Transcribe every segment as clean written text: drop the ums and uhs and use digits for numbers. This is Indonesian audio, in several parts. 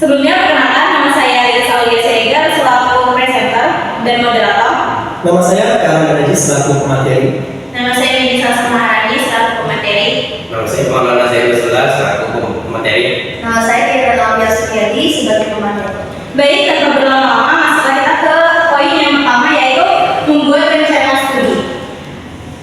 Sebelumnya perkenalkan, nama saya Lisa Aulia Siregar selaku presenter dan moderator. Nama saya Kak Najis selaku pemateri. Nama saya Melisa Maharani selaku pemateri. Nama saya Maulana Zainul Sula selaku pemateri. Nama saya Kira Lamia Suryadi sebagai pemateri. Baik, tanpa berlama-lama, masuklah kita ke poin yang pertama, yaitu membuat rencana studi.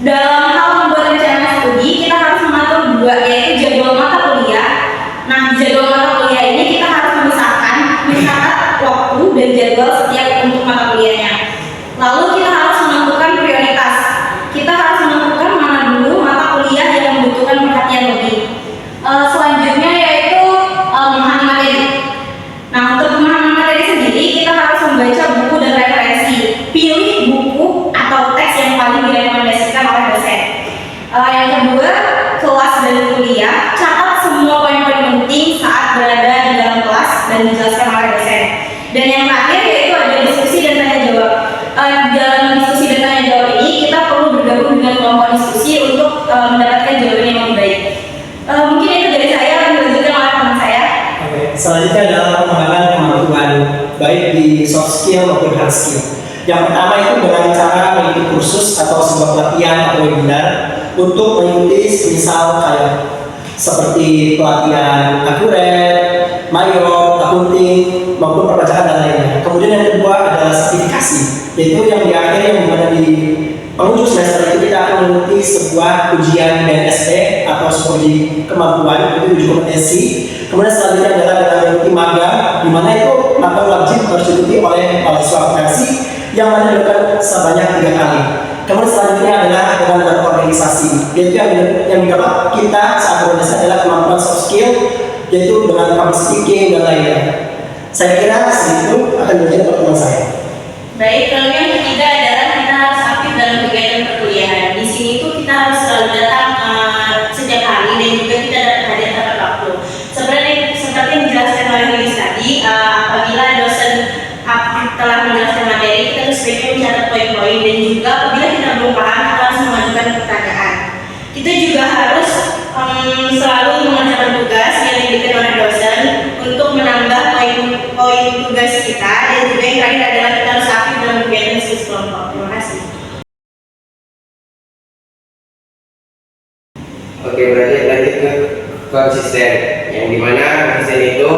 Dalam hal membuat rencana studi, kita harus mengatur dua, yaitu jadwal mata kuliah. Nah, di jadwal mata kuliah ini kita harus memisahkan waktu dan jadwal setiap untuk mata kuliahnya. Lalu kita harus menentukan prioritas. Kita harus menentukan mana dulu mata kuliah yang membutuhkan perhatian lebih. Selanjutnya yaitu memahami materi. Nah, untuk memahami materi sendiri kita harus membaca buku dan referensi. Pilih buku atau teks yang paling direkomendasikan oleh dosen. Yang kedua, kelas dan kuliah. Catat semua poin-poin penting saat berada di dalam kelas dan dijelaskan oleh dosen. Dan yang terakhir yaitu ada diskusi dan tanya jawab. Dalam diskusi dan tanya jawab ini kita perlu bergabung dengan kelompok diskusi untuk mendapatkan jawaban yang lebih baik. Mungkin itu dari saya, dilanjutkan oleh teman saya. Oke, selanjutnya adalah pengembangan kemampuan baik di soft skill maupun hard skill. Yang pertama itu dengan cara mengikuti kursus atau sebuah pelatihan atau webinar untuk mengikuti misal kayak seperti pelatihan akurat, mayor, akunting, maupun perpajakan dan lainnya. Kemudian yang kedua adalah sertifikasi, yaitu yang di akhir yang dimana di penghujung semester itu kita akan mengikuti sebuah ujian BNSP atau sebuah uji kemampuan, itu uji kompetensi. Kemudian selanjutnya adalah dengan mengikuti magang, di mana itu magang wajib harus diikuti oleh mahasiswa akuntansi yang mana dilakukan sebanyak 3 kali. Kemudian selanjutnya adalah dengan berorganisasi, yaitu yang didapat kita saat berorganisasi adalah kemampuan soft skill, yaitu dengan public speaking dan lainnya. Saya kira segitu akan menjadi pertemuan saya. Baik, lalu yang ketiga adalah kita harus aktif dalam kegiatan perkuliahan. Di sini tuh kita harus selalu datang setiap hari dan juga kita dapat hadir tepat waktu. Seperti yang dijelaskan oleh Lilis tadi, apabila dosen telah menjelaskan materi, kita harus sebaiknya mencatat poin-poin dan juga apabila kita belum paham, kita harus mengajukan pertanyaan. Kita juga harus selalu mengerjakan tugas yang diberikan oleh dosen untuk menambah poin tugas kita, dan juga yang terakhir adalah kita harus aktif dalam kegiatan diskusi kelompok. Terima kasih. Oke, berarti lanjut ke konsisten, yang dimana konsisten itu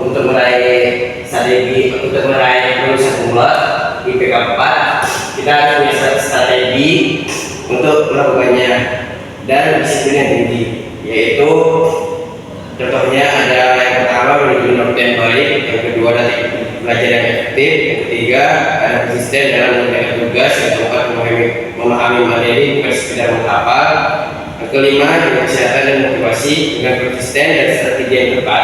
untuk meraih lulusan kumlot IPK 4 kita harus punya strategi untuk melakukannya dan disiplin yang tinggi, yaitu contohnya ada yang pertama memiliki nilai yang baik, yang kedua ada belajar yang efektif, yang ketiga ada konsisten dalam mengerjakan tugas, yang keempat memahami materi bukan sekedar menghafal, yang kelima dengan kesehatan dan motivasi dengan konsisten dan strategi yang tepat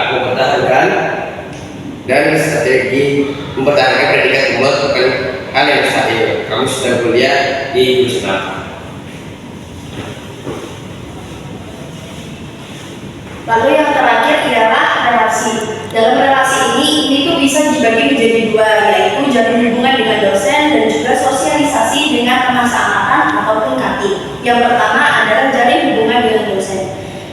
mempertahankan predikat kumlot bukan hal yang mustahil. Kamu sudah kuliah di jurusan apa? Lalu yang terakhir ialah relasi. Dalam relasi ini tuh bisa dibagi menjadi dua, yaitu jalin hubungan dengan dosen dan juga sosialisasi dengan teman seangkatan ataupun kati. Yang pertama adalah jalin hubungan dengan dosen.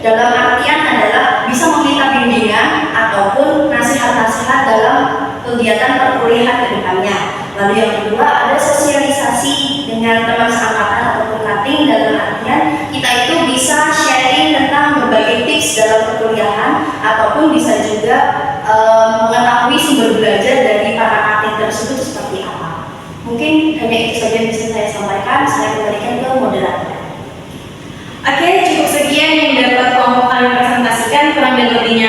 Dalam artian adalah bisa meminta bimbingan ataupun nasihat-nasihat dalam kegiatan perkuliahan ke depannya. Lalu yang kedua ada sosialisasi dengan teman seangkatan ataupun kating, dalam artian kita itu bisa sharing tentang berbagai tips dalam perkuliahan ataupun bisa juga mengetahui sumber belajar dari para kating tersebut seperti apa. Mungkin hanya itu saja yang bisa saya sampaikan. Saya kembalikan ke moderator. Oke, cukup sekian yang dapat kelompok kami presentasikan. Kurang dan lebihnya